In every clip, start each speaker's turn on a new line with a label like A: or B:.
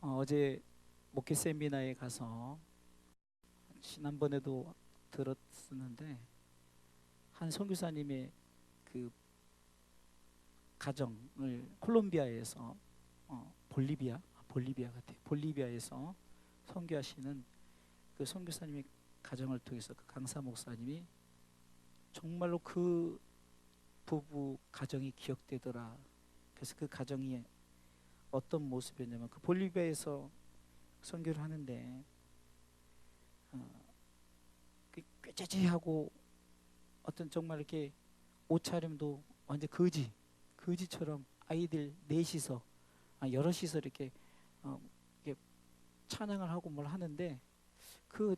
A: 어제 목회 세미나에 가서 지난번에도 들었었는데 한 선교사님의 그 가정을 콜롬비아에서 볼리비아 같아요. 볼리비아에서 선교하시는 그 선교사님의 가정을 통해서 그 강사 목사님이 정말로 그 부부 가정이 기억되더라. 그래서 그 가정이 어떤 모습이었냐면 그 볼리비아에서 선교를 하는데 꾀죄죄하고 어떤 정말 이렇게 옷차림도 완전 거지처럼 아이들 넷이서 여럿이서 이렇게 찬양을 하고 뭘 하는데 그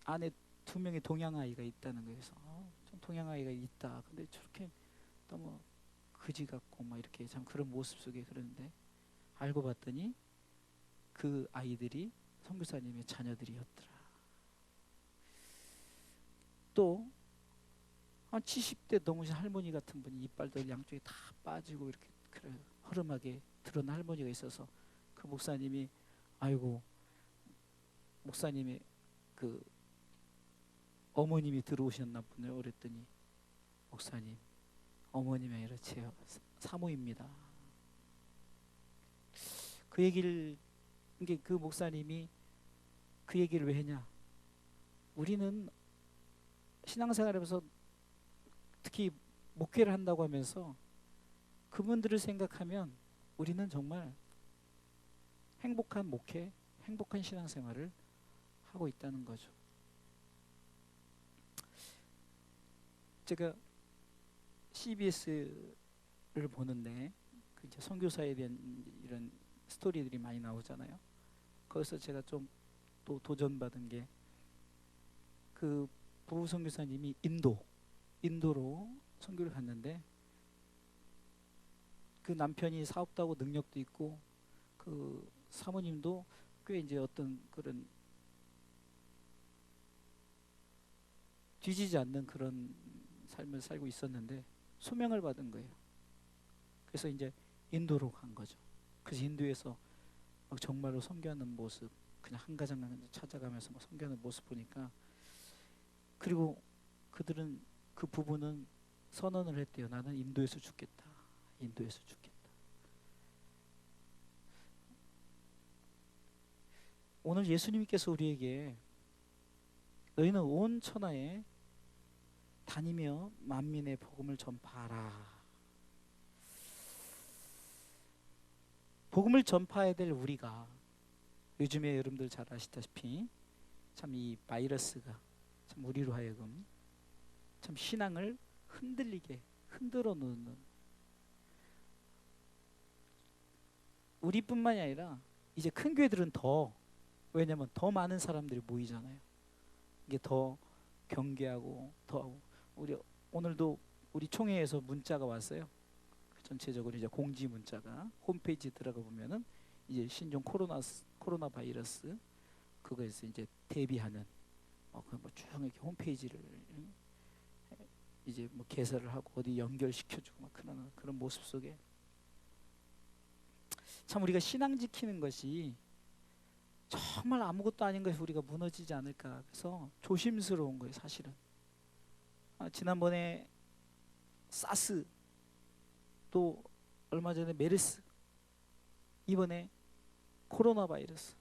A: 안에 두 명의 동양 아이가 있다는 거예요. 그래서 좀 동양 아이가 있다. 근데 저렇게 너무 거지 같고 막 이렇게 참 그런 모습 속에 그러는데 알고 봤더니 그 아이들이 선교사님의 자녀들이었더라. 또 한 70대 넘으신 할머니 같은 분이 이빨들 양쪽에 다 빠지고 이렇게 허름하게 드러난 할머니가 있어서 그 목사님이 아이고 목사님의 그 어머님이 들어오셨나 보네요. 그랬더니 목사님 어머님이 아니라 제 사모입니다. 그 얘기를 그 목사님이 그 얘기를 왜 했냐? 우리는 신앙생활하면서 특히 목회를 한다고 하면서 그분들을 생각하면 우리는 정말 행복한 목회, 행복한 신앙생활을 하고 있다는 거죠. 제가 CBS를 보는데 그 이제 선교사에 대한 이런 스토리들이 많이 나오잖아요. 거기서 제가 좀 또 도전받은 게 그 부부 선교사님이 인도로 선교를 갔는데 그 남편이 사업도 하고 능력도 있고 그 사모님도 꽤 이제 어떤 그런 뒤지지 않는 그런 삶을 살고 있었는데 소명을 받은 거예요. 그래서 이제 인도로 간 거죠. 그래서 인도에서 막 정말로 선교하는 모습, 그냥 한 가정 찾아가면서 막 선교하는 모습 보니까, 그리고 그 부부는 선언을 했대요. 나는 인도에서 죽겠다. 인도에서 죽겠다. 오늘 예수님께서 우리에게 너희는 온 천하에 다니며 만민의 복음을 전파하라. 복음을 전파해야 될 우리가 요즘에 여러분들 잘 아시다시피 참 이 바이러스가 참 우리로 하여금 참 신앙을 흔들어 놓는, 우리뿐만이 아니라 이제 큰 교회들은 왜냐면 더 많은 사람들이 모이잖아요. 이게 더 경계하고 더 오늘도 우리 총회에서 문자가 왔어요. 전체적으로 이제 공지 문자가 홈페이지 들어가 보면은 이제 신종 코로나 바이러스 그거에서 이제 대비하는 쭉 이렇게 홈페이지를 이제 뭐 개설을 하고 어디 연결시켜주고 막 그런 모습 속에 참 우리가 신앙 지키는 것이 정말 아무것도 아닌 것이 우리가 무너지지 않을까. 그래서 조심스러운 거예요, 사실은. 지난번에 사스, 또 얼마 전에 메르스, 이번에 코로나 바이러스.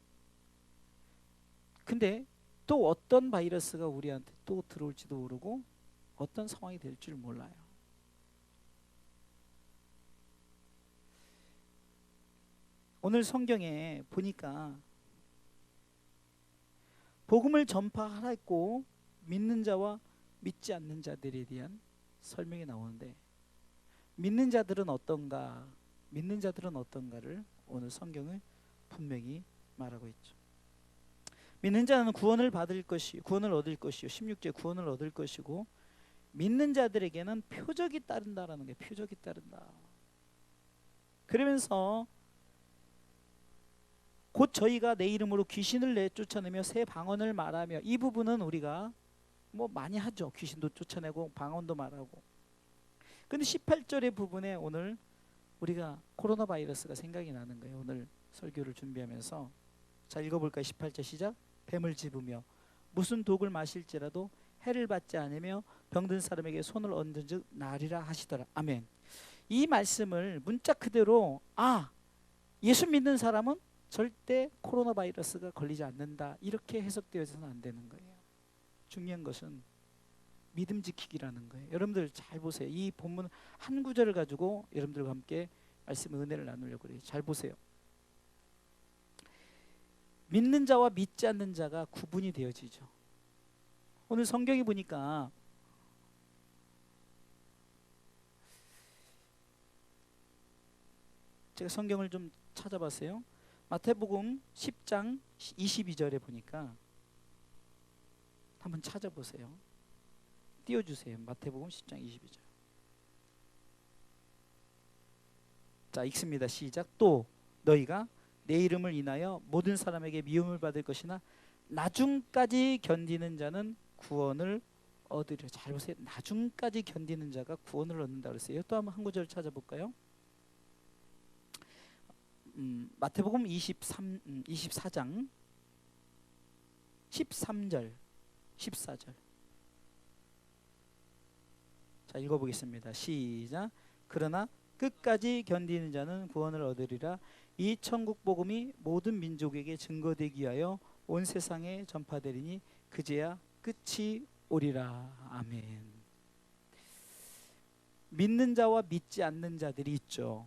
A: 근데 또 어떤 바이러스가 우리한테 또 들어올지도 모르고 어떤 상황이 될 줄 몰라요. 오늘 성경에 보니까 복음을 전파하라 했고 믿는 자와 믿지 않는 자들에 대한 설명이 나오는데 믿는 자들은 어떤가를 오늘 성경은 분명히 말하고 있죠. 믿는 자는 구원을 얻을 것이요 16절 구원을 얻을 것이고 믿는 자들에게는 표적이 따른다라는 게, 표적이 따른다. 그러면서 곧 저희가 내 이름으로 귀신을 내쫓아내며 새 방언을 말하며, 이 부분은 우리가 뭐 많이 하죠. 귀신도 쫓아내고 방언도 말하고. 근데 18절의 부분에 오늘 우리가 코로나 바이러스가 생각이 나는 거예요. 오늘 설교를 준비하면서 자 읽어볼까요? 18절 시작. 뱀을 집으며 무슨 독을 마실지라도 해를 받지 않으며 병든 사람에게 손을 얹은즉 나으리라 하시더라. 아멘. 이 말씀을 문자 그대로 예수 믿는 사람은 절대 코로나 바이러스가 걸리지 않는다 이렇게 해석되어서는 안 되는 거예요. 중요한 것은 믿음 지키기라는 거예요. 여러분들 잘 보세요. 이 본문 한 구절을 가지고 여러분들과 함께 말씀 은혜를 나누려고 그래요. 잘 보세요. 믿는 자와 믿지 않는 자가 구분이 되어지죠. 오늘 성경에 보니까 제가 성경을 좀 찾아봤어요. 마태복음 10장 22절에 보니까 한번 찾아보세요. 띄워주세요. 마태복음 10장 22절. 자 읽습니다. 시작. 또 너희가 내 이름을 인하여 모든 사람에게 미움을 받을 것이나 나중까지 견디는 자는 구원을 얻으리라. 잘 보세요. 나중까지 견디는 자가 구원을 얻는다 그랬어요. 또 한번 한 구절 찾아볼까요? 마태복음 24장 13절 14절. 자 읽어보겠습니다. 시작. 그러나 끝까지 견디는 자는 구원을 얻으리라. 이 천국 복음이 모든 민족에게 증거되기 위하여 온 세상에 전파되리니 그제야 끝이 오리라. 아멘. 믿는 자와 믿지 않는 자들이 있죠.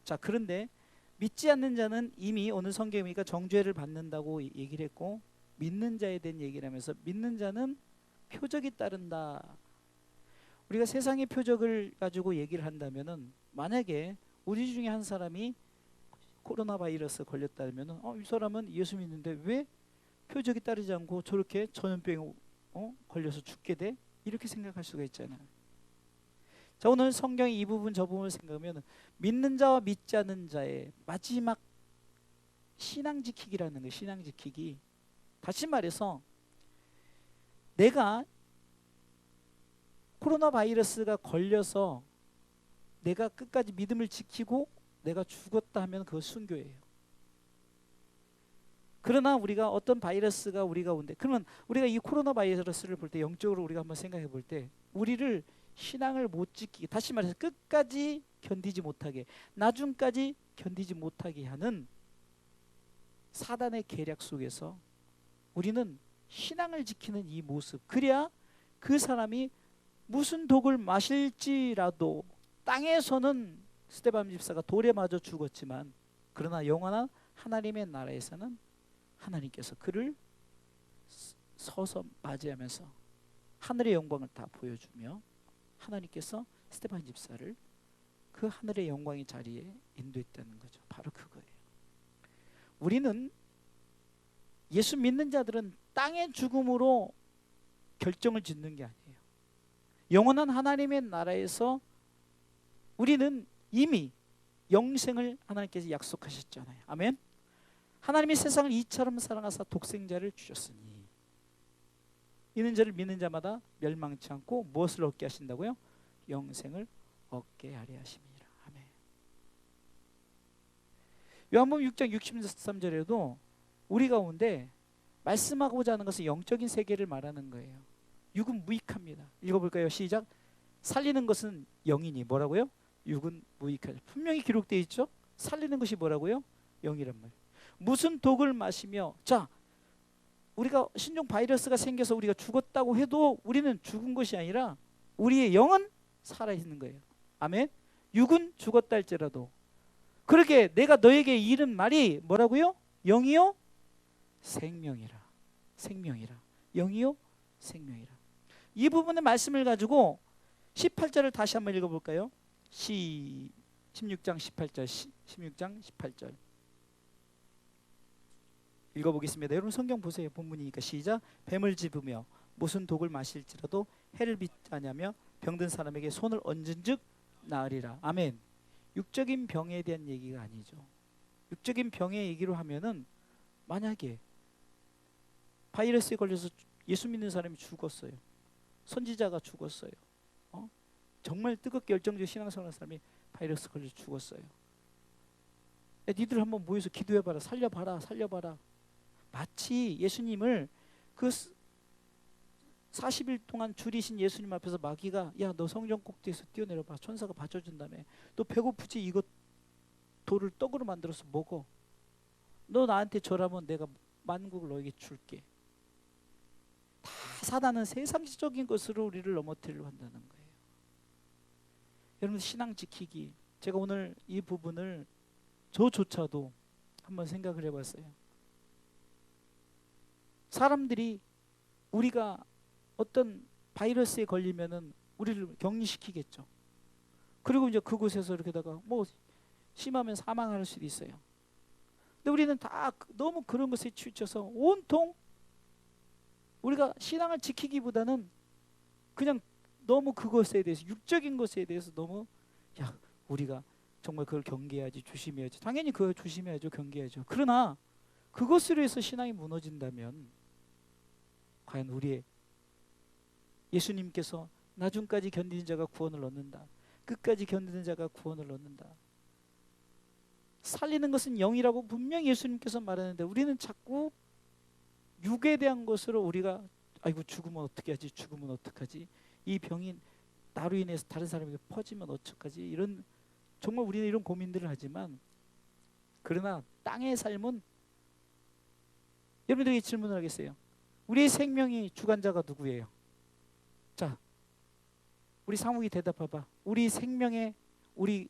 A: 자 그런데 믿지 않는 자는 이미 오늘 성경에 보니까 정죄를 받는다고 얘기를 했고, 믿는 자에 대한 얘기를 하면서 믿는 자는 표적이 따른다. 우리가 세상의 표적을 가지고 얘기를 한다면은 만약에 우리 중에 한 사람이 코로나 바이러스 걸렸다면은 이 사람은 예수 믿는데 왜 표적이 따르지 않고 저렇게 전염병에 걸려서 죽게 돼? 이렇게 생각할 수가 있잖아요. 자 오늘 성경의 이 부분 저 부분을 생각하면 믿는 자와 믿지 않는 자의 마지막 신앙 지키기라는 거예요. 신앙 지키기. 다시 말해서 내가 코로나 바이러스가 걸려서 내가 끝까지 믿음을 지키고 내가 죽었다 하면 그거 순교예요. 그러나 우리가 어떤 바이러스가 우리가 온대. 그러면 우리가 이 코로나 바이러스를 볼 때 영적으로 우리가 한번 생각해 볼 때 우리를 신앙을 못 지키게, 다시 말해서 끝까지 견디지 못하게, 나중까지 견디지 못하게 하는 사단의 계략 속에서 우리는 신앙을 지키는 이 모습, 그래야 그 사람이 무슨 독을 마실지라도, 땅에서는 스데반 집사가 돌에 맞아 죽었지만 그러나 영원한 하나님의 나라에서는 하나님께서 그를 서서 맞이하면서 하늘의 영광을 다 보여주며 하나님께서 스데반 집사를 그 하늘의 영광의 자리에 인도했다는 거죠. 바로 그거예요. 우리는, 예수 믿는 자들은 땅의 죽음으로 결정을 짓는 게 아니에요. 영원한 하나님의 나라에서 우리는 이미 영생을 하나님께서 약속하셨잖아요. 아멘. 하나님이 세상을 이처럼 사랑하사 독생자를 주셨으니 이는 저를 믿는 자마다 멸망치 않고 무엇을 얻게 하신다고요? 영생을 얻게 하려 하심이라. 아멘. 요한복음 6장 63절에도 우리 가운데 말씀하고자 하는 것은 영적인 세계를 말하는 거예요. 육은 무익합니다. 읽어볼까요? 시작. 살리는 것은 영이니 뭐라고요? 육은 무익하다. 분명히 기록되어 있죠. 살리는 것이 뭐라고요? 영이란 말. 무슨 독을 마시며, 자 우리가 신종 바이러스가 생겨서 우리가 죽었다고 해도 우리는 죽은 것이 아니라 우리의 영은 살아있는 거예요. 아멘. 육은 죽었다 할지라도. 그렇게 내가 너에게 이른 말이 뭐라고요? 영이요 생명이라. 생명이라. 영이요 생명이라. 이 부분의 말씀을 가지고 18절을 다시 한번 읽어볼까요? 16장 18절 16장 18절 읽어보겠습니다. 여러분 성경 보세요. 본문이니까 시작. 뱀을 집으며 무슨 독을 마실지라도 해를 받지 아니하며 병든 사람에게 손을 얹은 즉 나으리라. 아멘. 육적인 병에 대한 얘기가 아니죠. 육적인 병의 얘기로 하면은 만약에 바이러스에 걸려서 예수 믿는 사람이 죽었어요. 선지자가 죽었어요. 정말 뜨겁게 열정적 신앙생활하는 사람이 바이러스 걸려 죽었어요. 야, 니들 한번 모여서 기도해봐라. 살려봐라. 살려봐라. 마치 예수님을 그 40일 동안 줄이신 예수님 앞에서 마귀가 야, 너 성전 꼭대기에서 뛰어내려봐. 천사가 받쳐준다며. 너 배고프지? 이거 돌을 떡으로 만들어서 먹어. 너 나한테 절하면 내가 만국을 너에게 줄게. 다 사단은 세상적인 것으로 우리를 넘어뜨리려 한다는 거예요. 여러분, 신앙 지키기, 제가 오늘 이 부분을 저조차도 한번 생각을 해봤어요. 사람들이 우리가 어떤 바이러스에 걸리면은 우리를 격리시키겠죠. 그리고 이제 그곳에서 이렇게다가 뭐 심하면 사망할 수도 있어요. 근데 우리는 다 너무 그런 것에 치우쳐서 온통 우리가 신앙을 지키기보다는 그냥 너무 그것에 대해서, 육적인 것에 대해서 너무, 야, 우리가 정말 그걸 경계해야지, 조심해야지. 당연히 그걸 조심해야죠, 경계해야죠. 그러나 그것으로 해서 신앙이 무너진다면 과연 우리의, 예수님께서 나중까지 견디는 자가 구원을 얻는다, 끝까지 견디는 자가 구원을 얻는다, 살리는 것은 영이라고 분명히 예수님께서 말하는데 우리는 자꾸 육에 대한 것으로 우리가 아이고 죽으면 어떻게 하지, 죽으면 어떡하지, 이 병이 나로 인해서 다른 사람에게 퍼지면 어떡하지, 이런, 정말 우리는 이런 고민들을 하지만, 그러나 땅의 삶은, 여러분들에게 질문을 하겠어요. 우리의 생명이 주관자가 누구예요? 자, 우리 상욱이 대답해봐. 우리 생명에, 우리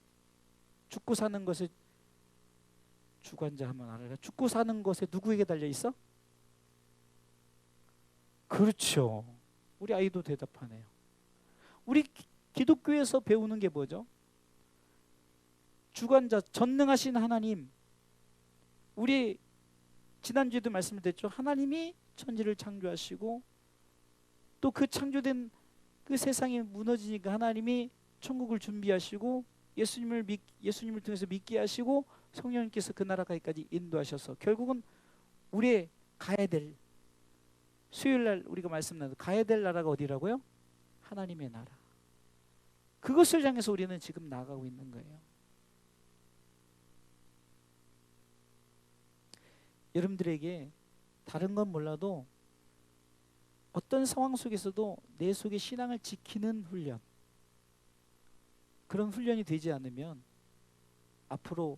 A: 죽고 사는 것에 주관자 하면 알아요. 죽고 사는 것에 누구에게 달려 있어? 그렇죠. 우리 아이도 대답하네요. 우리 기독교에서 배우는 게 뭐죠? 주관자, 전능하신 하나님. 우리 지난주에도 말씀드렸죠. 하나님이 천지를 창조하시고 또 그 창조된 그 세상이 무너지니까 하나님이 천국을 준비하시고 예수님을 통해서 믿게 하시고 성령님께서 그 나라까지 인도하셔서 결국은 우리의 가야 될, 수요일날 우리가 말씀 나눠 가야 될 나라가 어디라고요? 하나님의 나라. 그것을 향해서 우리는 지금 나아가고 있는 거예요. 여러분들에게 다른 건 몰라도 어떤 상황 속에서도 내 속의 신앙을 지키는 훈련, 그런 훈련이 되지 않으면 앞으로,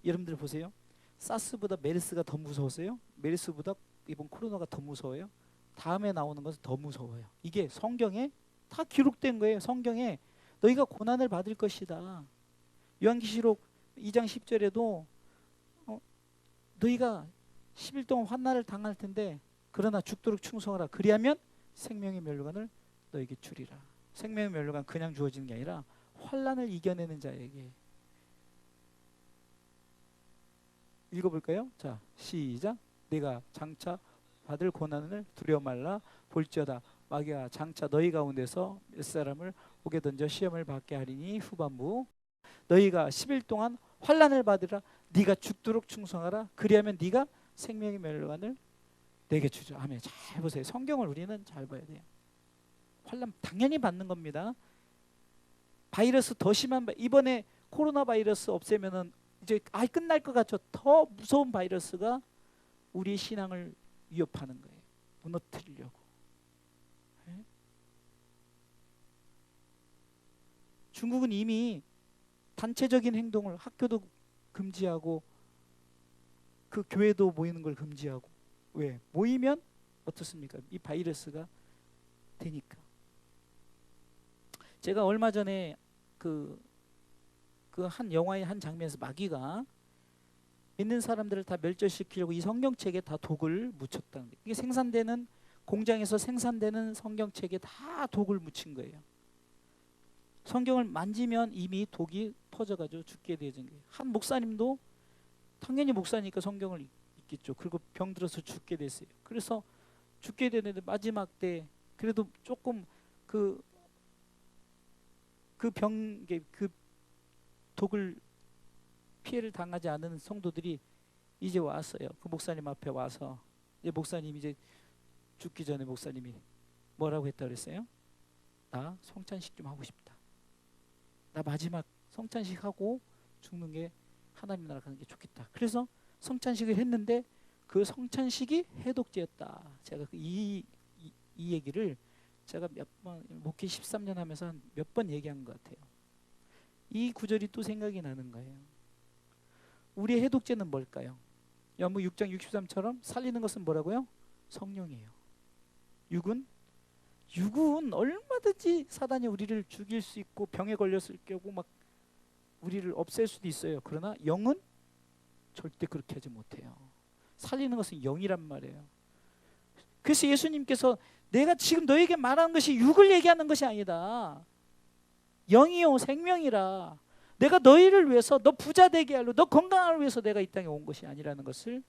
A: 여러분들 보세요. 사스보다 메르스가 더 무서웠어요? 메르스보다 이번 코로나가 더 무서워요? 다음에 나오는 것은 더 무서워요. 이게 성경에 다 기록된 거예요. 성경에 너희가 고난을 받을 것이다. 요한계시록 2장 10절에도 너희가 10일 동안 환난을 당할 텐데 그러나 죽도록 충성하라. 그리하면 생명의 면류관을 너에게 주리라. 생명의 면류관 그냥 주어지는 게 아니라 환난을 이겨내는 자에게. 읽어볼까요? 자, 시작. 네가 장차 받을 고난을 두려워 말라. 볼지어다 마귀가 장차 너희 가운데서 몇 사람을 옥에 던져 시험을 받게 하리니 후반부 너희가 10일 동안 환난을 받으라. 네가 죽도록 충성하라. 그리하면 네가 생명의 면류관을 내게 주죠. 아멘. 잘 보세요. 성경을 우리는 잘 봐야 돼요. 환난 당연히 받는 겁니다. 바이러스 더 심한, 이번에 코로나 바이러스 없애면은 이제 끝날 것 같죠. 더 무서운 바이러스가 우리의 신앙을 위협하는 거예요. 무너뜨리려고. 네? 중국은 이미 단체적인 행동을, 학교도 금지하고 그 교회도 모이는 걸 금지하고. 왜? 모이면 어떻습니까? 이 바이러스가 되니까. 제가 얼마 전에 그 한 영화의 한 장면에서 마귀가 믿는 사람들을 다 멸절시키려고 이 성경책에 다 독을 묻혔다는 거예요. 이게 생산되는, 공장에서 생산되는 성경책에 다 독을 묻힌 거예요. 성경을 만지면 이미 독이 퍼져가지고 죽게 되어진 거예요. 한 목사님도 당연히 목사니까 성경을 읽겠죠. 그리고 병들어서 죽게 됐어요. 그래서 죽게 되는데 마지막 때 그래도 조금 그 독을 피해를 당하지 않은 성도들이 이제 왔어요. 그 목사님 앞에 와서, 이제 목사님 이제 죽기 전에 목사님이 뭐라고 했다 그랬어요? 나 성찬식 좀 하고 싶다. 나 마지막 성찬식 하고 죽는 게 하나님 나라 가는 게 좋겠다. 그래서 성찬식을 했는데 그 성찬식이 해독제였다. 제가 이 얘기를 제가 몇 번 목회 13년 하면서 몇 번 얘기한 것 같아요. 이 구절이 또 생각이 나는 거예요. 우리의 해독제는 뭘까요? 연무 6장 63처럼 살리는 것은 뭐라고요? 성령이에요. 육은 얼마든지 사단이 우리를 죽일 수 있고 병에 걸렸을 경우 막 우리를 없앨 수도 있어요. 그러나 영은 절대 그렇게 하지 못해요. 살리는 것은 영이란 말이에요. 그래서 예수님께서 내가 지금 너에게 말하는 것이 육을 얘기하는 것이 아니다. 영이요 생명이라. 내가 너희를 위해서, 너 부자 되게 하려, 너 건강을 위해서 내가 이 땅에 온 것이 아니라는 것을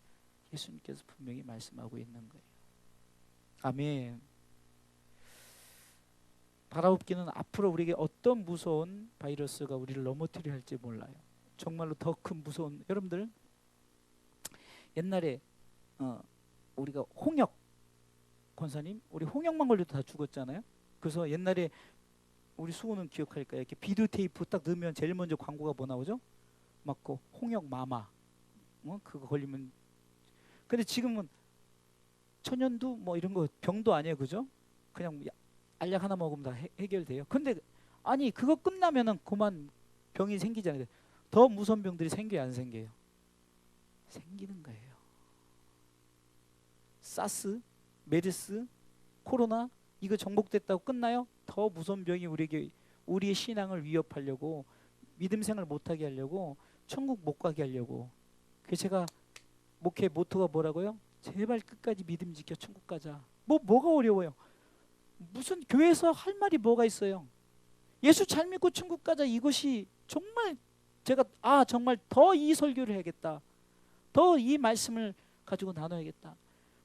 A: 예수님께서 분명히 말씀하고 있는 거예요. 아멘. 바라옵기는 앞으로 우리에게 어떤 무서운 바이러스가 우리를 넘어뜨려 할지 몰라요. 정말로 더 큰 무서운, 여러분들 옛날에 우리가 홍역 권사님, 우리 홍역만 걸려도 다 죽었잖아요. 그래서 옛날에 우리 수호는 기억할까요? 이렇게 비디오 테이프 딱 넣으면 제일 먼저 광고가 뭐 나오죠? 막 그 홍역 마마, 그거 걸리면. 근데 지금은 천연두 뭐 이런 거 병도 아니에요, 그죠? 그냥 알약 하나 먹으면 다 해결돼요. 근데 아니 그거 끝나면은 그만 병이 생기잖아요. 더 무서운 병들이 생겨요, 안 생겨요? 생기는 거예요. 사스, 메르스, 코로나 이거 정복됐다고 끝나요? 더 무서운 병이 우리에게, 우리의 신앙을 위협하려고, 믿음 생활 못하게 하려고, 천국 못 가게 하려고. 그래서 제가 목회 모토가 뭐라고요? 제발 끝까지 믿음 지켜 천국 가자. 뭐가 어려워요? 무슨 교회에서 할 말이 뭐가 있어요? 예수 잘 믿고 천국 가자. 이것이 정말 제가 정말 더 이 설교를 해야겠다. 더 이 말씀을 가지고 나눠야겠다.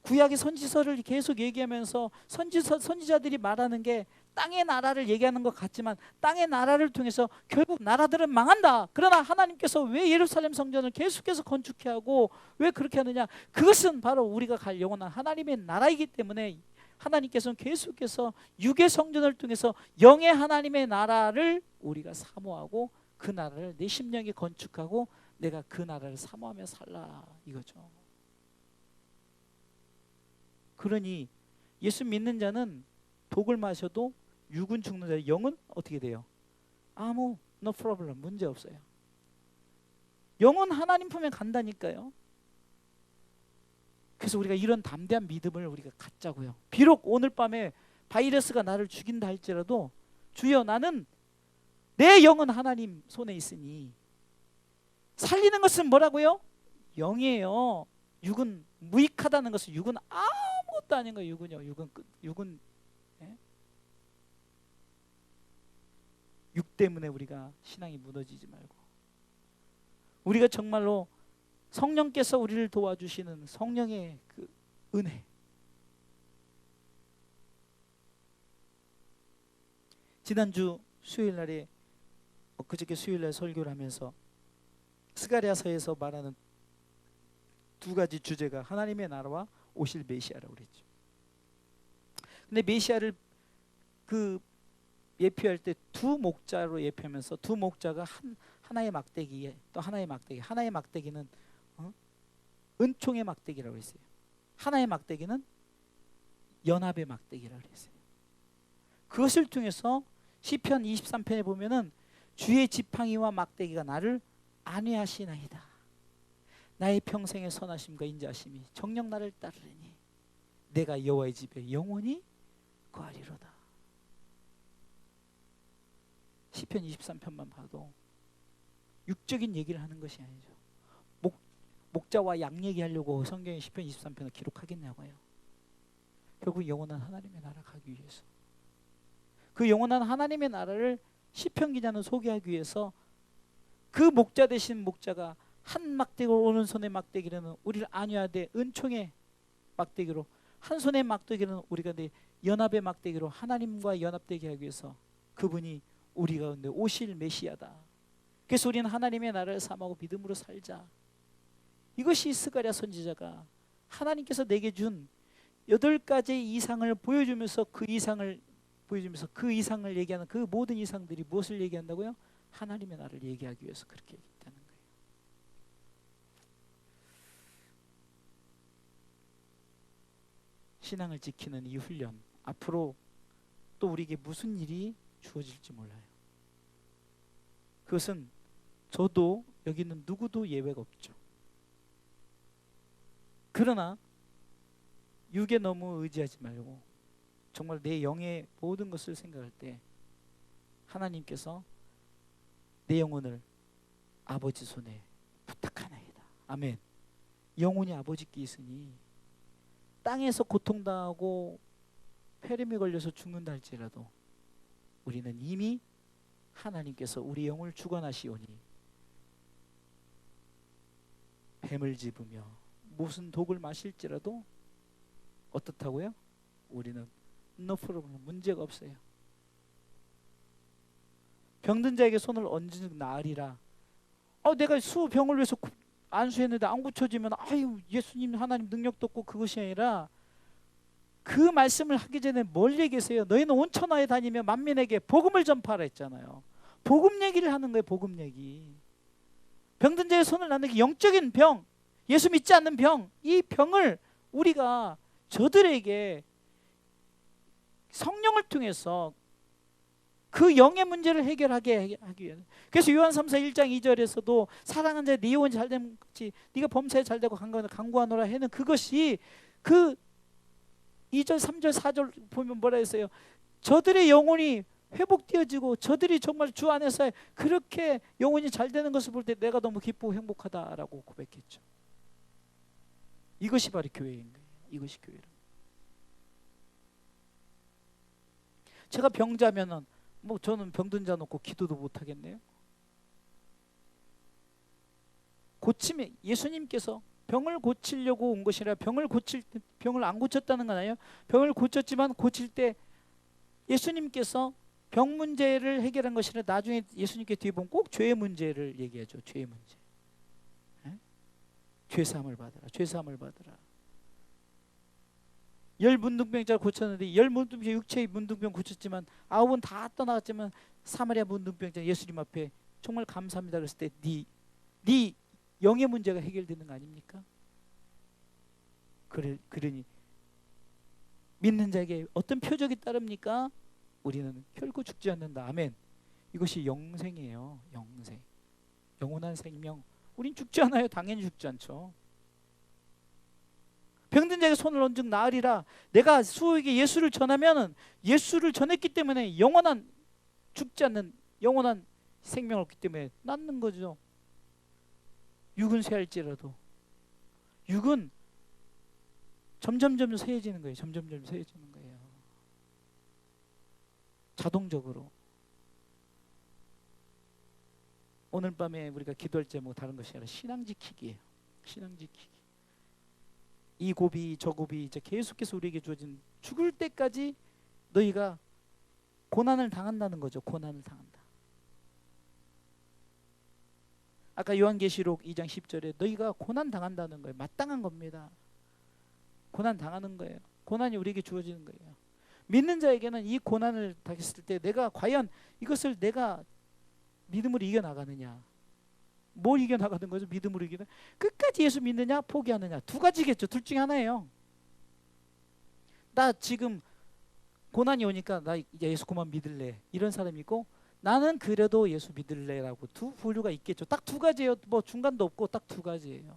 A: 구약의 선지서를 계속 얘기하면서 선지자들이 말하는 게 땅의 나라를 얘기하는 것 같지만 땅의 나라를 통해서 결국 나라들은 망한다. 그러나 하나님께서 왜 예루살렘 성전을 계속해서 건축해 하고 왜 그렇게 하느냐? 그것은 바로 우리가 갈 영원한 하나님의 나라이기 때문에 하나님께서는 계속해서 육의 성전을 통해서 영의 하나님의 나라를 우리가 사모하고 그 나라를 내 심령에 건축하고 내가 그 나라를 사모하며 살라 이거죠. 그러니 예수 믿는 자는 독을 마셔도 육은 죽는 자, 영은 어떻게 돼요? no problem, 문제 없어요. 영은 하나님 품에 간다니까요. 그래서 우리가 이런 담대한 믿음을 우리가 갖자고요. 비록 오늘 밤에 바이러스가 나를 죽인다 할지라도 주여 나는 내 영은 하나님 손에 있으니. 살리는 것은 뭐라고요? 영이에요. 육은 무익하다는 것은, 육은 아무것도 아닌 거예요. 육은 육 때문에 우리가 신앙이 무너지지 말고 우리가 정말로 성령께서 우리를 도와주시는 성령의 그 은혜, 지난주 수요일날에 그저께 수요일날 설교를 하면서 스가랴서에서 말하는 두 가지 주제가 하나님의 나라와 오실 메시아라고 그랬죠. 근데 메시아를 그 예표할 때 두 목자로 예표하면서 두 목자가 하나의 막대기에 또 하나의 막대기, 하나의 막대기는 은총의 막대기라고 했어요. 하나의 막대기는 연합의 막대기라고 했어요. 그것을 통해서 시편 23편에 보면은 주의 지팡이와 막대기가 나를 안위하시나이다. 나의 평생의 선하심과 인자하심이 정녕 나를 따르리니 내가 여호와의 집에 영원히 거하리로다. 시편 23편만 봐도 육적인 얘기를 하는 것이 아니죠. 목자와 양 얘기하려고 성경의 시편 23편을 기록하겠냐고요. 결국 영원한 하나님의 나라 가기 위해서, 그 영원한 하나님의 나라를 시편 기자는 소개하기 위해서 그 목자 되신 목자가 한 막대기로, 오른손의 막대기로는 우리를 안위하되 은총의 막대기로, 한 손의 막대기로는 우리가 내 연합의 막대기로 하나님과 연합되게 하기 위해서 그분이 우리 가운데 오실 메시아다. 그래서 우리는 하나님의 나라를 삼하고 믿음으로 살자. 이것이 스가랴 선지자가 하나님께서 내게 준 8가지의 이상을 보여주면서 그 이상을 얘기하는 그 모든 이상들이 무엇을 얘기한다고요? 하나님의 나라를 얘기하기 위해서 그렇게 얘기했다는 거예요. 신앙을 지키는 이 훈련, 앞으로 또 우리에게 무슨 일이 주어질지 몰라요. 그것은 저도 여기 있는 누구도 예외가 없죠. 그러나 육에 너무 의지하지 말고 정말 내 영의 모든 것을 생각할 때 하나님께서 내 영혼을 아버지 손에 부탁하나이다. 아멘. 영혼이 아버지께 있으니 땅에서 고통당하고 폐렴에 걸려서 죽는다 할지라도 우리는 이미 하나님께서 우리 영을 주관하시오니 뱀을 집으며 무슨 독을 마실지라도 어떻다고요? 우리는 no problem, 문제가 없어요. 병든 자에게 손을 얹은 나으리라. 내가 병을 위해서 안수했는데 안 고쳐지면 아유 예수님 하나님 능력도 없고 그것이 아니라 그 말씀을 하기 전에 뭘 얘기했어요? 너희는 온 천하에 다니며 만민에게 복음을 전파하라 했잖아요. 복음 얘기를 하는 거예요. 복음 얘기. 병든 자의 손을 놨는 게 영적인 병, 예수 믿지 않는 병, 이 병을 우리가 저들에게 성령을 통해서 그 영의 문제를 해결하게 하기 위해. 그래서 요한 3서 1장 2절에서도 사랑하는 자의 네 영혼이 잘됨 같이 네가 범사에 잘되고 강구하노라 해는 그것이 그 2절 3절 4절 보면 뭐라 했어요? 저들의 영혼이 회복되어지고 저들이 정말 주 안에서 그렇게 영혼이 잘 되는 것을 볼 때 내가 너무 기쁘고 행복하다라고 고백했죠. 이것이 바로 교회인 거예요. 이것이 교회라. 제가 병자면은 저는 병든 자 놓고 기도도 못 하겠네요. 고침에 예수님께서 병을 고치려고 온 것이라 병을 안 고쳤다는 건 아니에요. 병을 고쳤지만 고칠 때 예수님께서 병 문제를 해결한 것이라 나중에 예수님께 뒤에 보면 꼭 죄의 문제를 얘기하죠. 죄의 문제. 죄 사함을 받으라. 죄 사함을 받으라. 열 문둥병자를 고쳤는데 열 문둥병 육체의 문둥병 고쳤지만 9은 다 떠나갔지만 사마리아 문둥병자 예수님 앞에 정말 감사합니다 그랬을 때 네 영의 문제가 해결되는 거 아닙니까? 그러니 믿는 자에게 어떤 표적이 따릅니까? 우리는 결코 죽지 않는다. 아멘. 이것이 영생이에요. 영생. 영원한 생명. 우린 죽지 않아요. 당연히 죽지 않죠. 병든 자에게 손을 얹은 나으리라. 내가 수호에게 예수를 전하면은 예수를 전했기 때문에 영원한 죽지 않는 영원한 생명을 얻기 때문에 낫는 거죠. 육은 쇠할지라도 육은 점점점 쇠해지는 거예요. 점점점 쇠해지는 거예요. 자동적으로. 오늘 밤에 우리가 기도할 제목 다른 것이 아니라 신앙 지키기예요. 신앙 지키기. 이 고비 저 고비 이제 계속해서 우리에게 주어진 죽을 때까지 너희가 고난을 당한다는 거죠. 고난을 당한다. 아까 요한계시록 2장 10절에 너희가 고난 당한다는 거예요. 마땅한 겁니다. 고난 당하는 거예요. 고난이 우리에게 주어지는 거예요. 믿는 자에게는 이 고난을 당했을 때 내가 과연 이것을 내가 믿음으로 이겨나가느냐. 뭘 이겨나가는 거죠? 믿음으로 이기는. 끝까지 예수 믿느냐 포기하느냐. 두 가지겠죠. 둘 중에 하나예요. 나 지금 고난이 오니까 나 이제 예수 그만 믿을래. 이런 사람이 있고 나는 그래도 예수 믿을래라고 두 부류가 있겠죠. 딱 두 가지예요. 뭐 중간도 없고 딱 두 가지예요.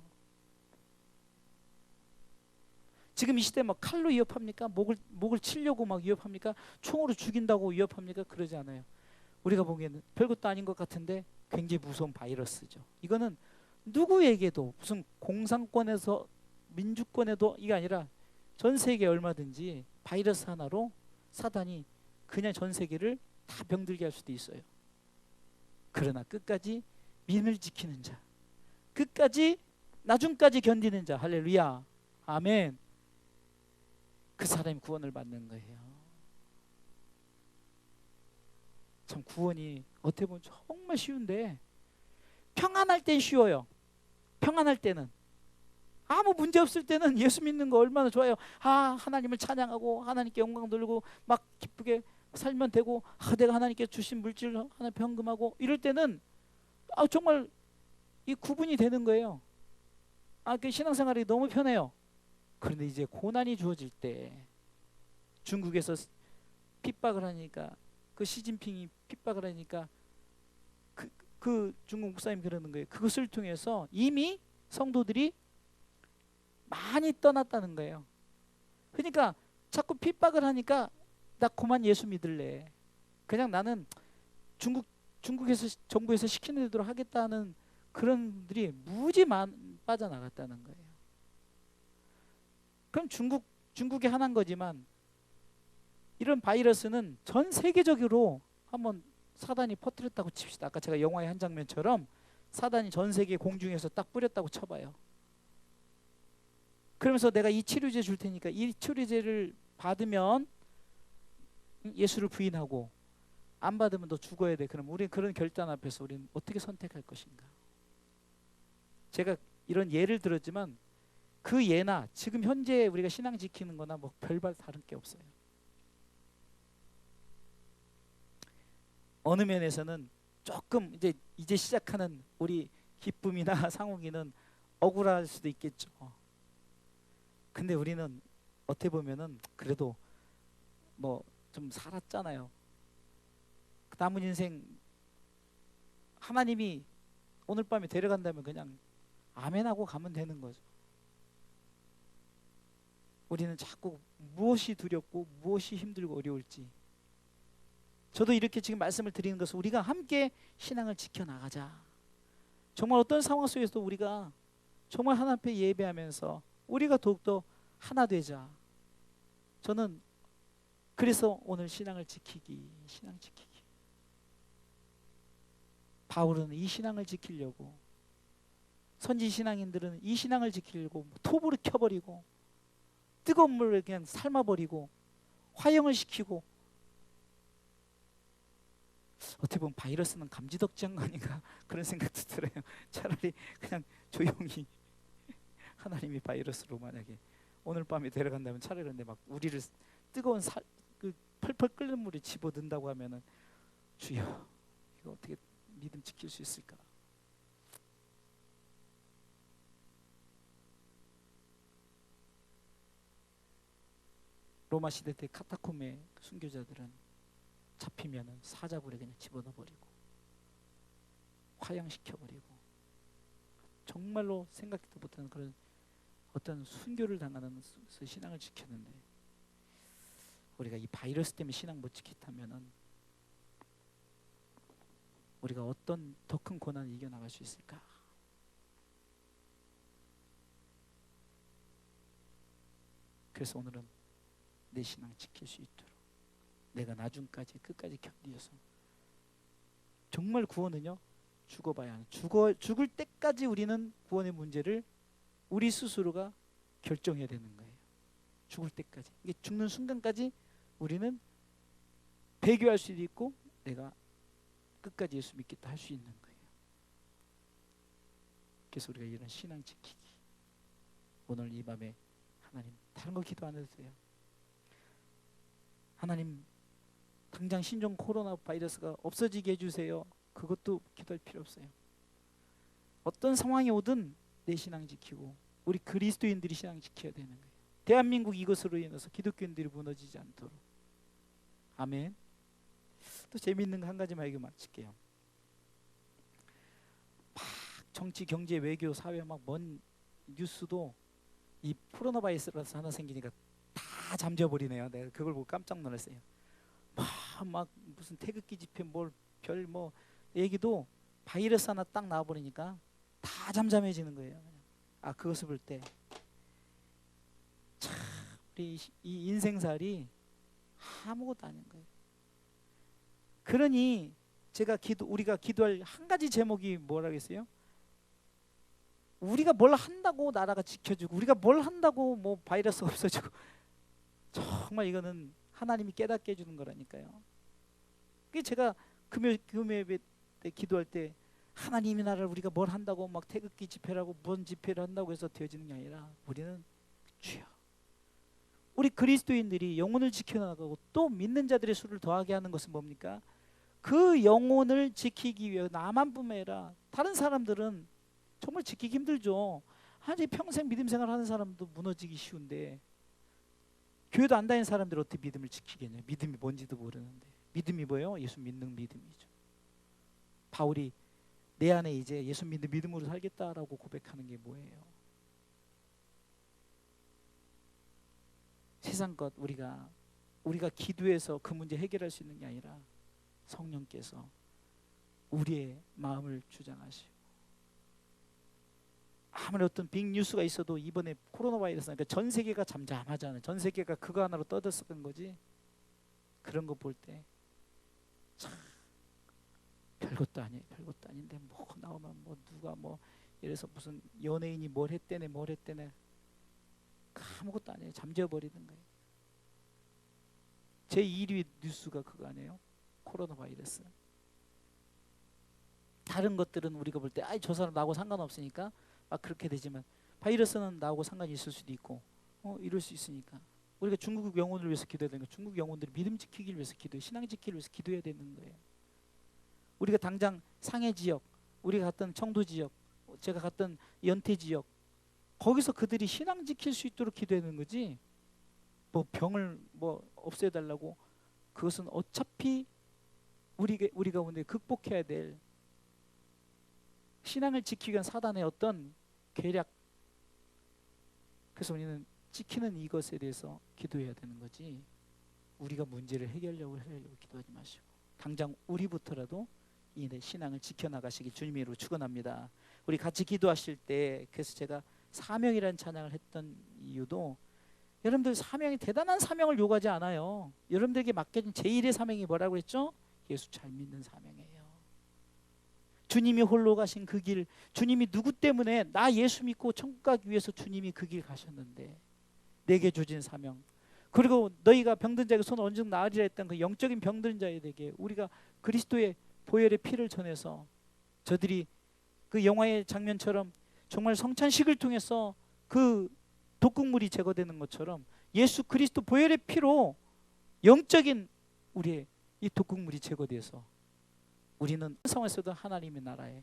A: 지금 이 시대 막 칼로 위협합니까? 목을 치려고 막 위협합니까? 총으로 죽인다고 위협합니까? 그러지 않아요. 우리가 보기에는 별것도 아닌 것 같은데 굉장히 무서운 바이러스죠. 이거는 누구에게도 무슨 공산권에서 민주권에도 이게 아니라 전 세계에 얼마든지 바이러스 하나로 사단이 그냥 전 세계를 다 병들게 할 수도 있어요. 그러나 끝까지 믿음을 지키는 자, 끝까지 나중까지 견디는 자, 할렐루야, 아멘. 그 사람이 구원을 받는 거예요. 참 구원이 어떻게 보면 정말 쉬운데 평안할 땐 쉬워요. 평안할 때는 아무 문제 없을 때는 예수 믿는 거 얼마나 좋아요. 하나님을 찬양하고 하나님께 영광 돌리고 막 기쁘게 살면 되고 내가 하나님께 주신 물질 하나 병금하고 이럴 때는 정말 이 구분이 되는 거예요. 그 신앙생활이 너무 편해요. 그런데 이제 고난이 주어질 때 중국에서 핍박을 하니까, 그 시진핑이 핍박을 하니까 그 중국 목사님 그러는 거예요. 그것을 통해서 이미 성도들이 많이 떠났다는 거예요. 그러니까 자꾸 핍박을 하니까 나 그만 예수 믿을래. 그냥 나는 중국에서 정부에서 시키는 대로 하겠다는 그런 분들이 무지 빠져나갔다는 거예요. 그럼 중국이 하나인 거지만 이런 바이러스는 전 세계적으로 한번 사단이 퍼뜨렸다고 칩시다. 아까 제가 영화의 한 장면처럼 사단이 전 세계 공중에서 딱 뿌렸다고 쳐봐요. 그러면서 내가 이 치료제 줄 테니까 이 치료제를 받으면 예수를 부인하고 안 받으면 너 죽어야 돼. 그럼 우리 그런 결단 앞에서 우리는 어떻게 선택할 것인가? 제가 이런 예를 들었지만 그 예나 지금 현재 우리가 신앙 지키는 거나 뭐 별반 다른 게 없어요. 어느 면에서는 조금 이제 시작하는 우리 기쁨이나 상욱이는 억울할 수도 있겠죠. 근데 우리는 어떻게 보면은 그래도 뭐 좀 살았잖아요. 남은 인생 하나님이 오늘 밤에 데려간다면 그냥 아멘하고 가면 되는 거죠. 우리는 자꾸 무엇이 두렵고 무엇이 힘들고 어려울지, 저도 이렇게 지금 말씀을 드리는 것은 우리가 함께 신앙을 지켜나가자. 정말 어떤 상황 속에서도 우리가 정말 하나님 앞에 예배하면서 우리가 더욱더 하나 되자. 저는 그래서 오늘 신앙 지키기. 바울은 이 신앙을 지키려고, 선지 신앙인들은 이 신앙을 지키려고 톱으로 켜버리고 뜨거운 물을 그냥 삶아버리고 화형을 시키고, 어떻게 보면 바이러스는 감지덕지한 거 아닌가 그런 생각도 들어요. 차라리 그냥 조용히 하나님이 바이러스로 만약에 오늘 밤에 데려간다면 차라리, 근데 막 우리를 뜨거운 그 펄펄 끓는 물에 집어든다고 하면은 주여 이거 어떻게 믿음 지킬 수 있을까? 로마 시대 때 카타콤의 순교자들은 잡히면은 사자굴에 그냥 집어넣어버리고 화양시켜버리고 정말로 생각도 못하는 그런 어떤 순교를 당하는 신앙을 지켰는데, 우리가 이 바이러스 때문에 신앙 못 지켰다면은 우리가 어떤 더 큰 고난을 이겨나갈 수 있을까? 그래서 오늘은 내 신앙 지킬 수 있도록 내가 나중까지 끝까지 견디어서, 정말 구원은요 죽어봐야 하는, 죽을 때까지 우리는 구원의 문제를 우리 스스로가 결정해야 되는 거예요. 죽을 때까지, 이게 죽는 순간까지 우리는 배교할 수도 있고 내가 끝까지 예수 믿겠다 할 수 있는 거예요. 그래서 우리가 이런 신앙 지키기, 오늘 이 밤에 하나님 다른 거 기도 안 해도 돼요. 하나님 당장 신종 코로나 바이러스가 없어지게 해주세요. 그것도 기도할 필요 없어요. 어떤 상황이 오든 내 신앙 지키고 우리 그리스도인들이 신앙 지켜야 되는 거예요. 대한민국 이것으로 인해서 기독교인들이 무너지지 않도록. 아멘. 또 재미있는 거 한 가지만 얘기 마칠게요. 막 정치, 경제, 외교, 사회 막 먼 뉴스도 이 코로나 바이러스 하나 생기니까 다 잠재버리네요. 내가 그걸 보고 깜짝 놀랐어요. 막 무슨 태극기 집회 별 얘기도 바이러스 하나 딱 나와버리니까 다 잠잠해지는 거예요. 그것을 볼 때 참 우리 이 인생살이 아무것도 아닌 거예요. 그러니 우리가 기도할 한 가지 제목이 뭐라겠어요? 우리가 뭘 한다고 나라가 지켜주고, 우리가 뭘 한다고 뭐 바이러스가 없어지고, 정말 이거는 하나님이 깨닫게 해주는 거라니까요. 그게 제가 금요일 때 기도할 때 하나님의 나라를 우리가 뭘 한다고 막 태극기 집회라고 뭔 집회를 한다고 해서 되어지는 게 아니라, 우리는 주여, 우리 그리스도인들이 영혼을 지켜나가고 또 믿는 자들의 수를 더하게 하는 것은 뭡니까? 그 영혼을 지키기 위해 나만 뿐만 아니라 다른 사람들은 정말 지키기 힘들죠. 아니 평생 믿음 생활하는 사람도 무너지기 쉬운데 교회도 안 다니는 사람들이 어떻게 믿음을 지키겠냐. 믿음이 뭔지도 모르는데. 믿음이 뭐예요? 예수 믿는 믿음이죠. 바울이 내 안에 이제 예수 믿는 믿음으로 살겠다라고 고백하는 게 뭐예요? 세상 것 우리가 기도해서 그 문제 해결할 수 있는 게 아니라 성령께서 우리의 마음을 주장하시고, 아무리 어떤 빅뉴스가 있어도 이번에 코로나 바이러스, 그러니까 전 세계가 잠잠하잖아요. 전 세계가 그거 하나로 떠들썩한 거지. 그런 거 볼 때 참 별것도 아니에요. 별것도 아닌데 뭐 나오면 뭐 누가 뭐 이래서 무슨 연예인이 뭘 했대네 아무것도 아니에요. 잠재워버리는 거예요. 제1위 뉴스가 그거 아니에요? 코로나 바이러스. 다른 것들은 우리가 볼 때 아이 저 사람 나하고 상관없으니까 막 그렇게 되지만 바이러스는 나하고 상관이 있을 수도 있고 이럴 수 있으니까 우리가 중국 영혼을 위해서 기도해야 되는 거예요. 중국 영혼들이 믿음 지키기를 위해서 기도해, 신앙 지키기를 위해서 기도해야 되는 거예요. 우리가 당장 상해 지역, 우리가 갔던 청도 지역, 제가 갔던 연태 지역, 거기서 그들이 신앙 지킬 수 있도록 기도하는 거지 뭐 병을 뭐 없애달라고. 그것은 어차피 우리 가운데 극복해야 될 신앙을 지키기 위한 사단의 어떤 계략. 그래서 우리는 지키는 이것에 대해서 기도해야 되는 거지 우리가 문제를 해결하려고 기도하지 마시고 당장 우리부터라도 이 신앙을 지켜나가시기 주님의 이름으로 축원합니다. 우리 같이 기도하실 때, 그래서 제가 사명이라는 찬양을 했던 이유도 여러분들 사명이 대단한 사명을 요구하지 않아요. 여러분들에게 맡겨진 제1의 사명이 뭐라고 했죠? 예수 잘 믿는 사명이에요. 주님이 홀로 가신 그 길, 주님이 누구 때문에 나 예수 믿고 천국 가기 위해서 주님이 그 길 가셨는데 내게 주신 사명, 그리고 너희가 병든 자에게 손을 얹어 나으리라 했던 그 영적인 병든 자에게 우리가 그리스도의 보혈의 피를 전해서 저들이 그 영화의 장면처럼 정말 성찬식을 통해서 그 독극물이 제거되는 것처럼 예수 그리스도 보혈의 피로 영적인 우리의 이 독극물이 제거돼서 우리는 상황에서도 하나님의 나라에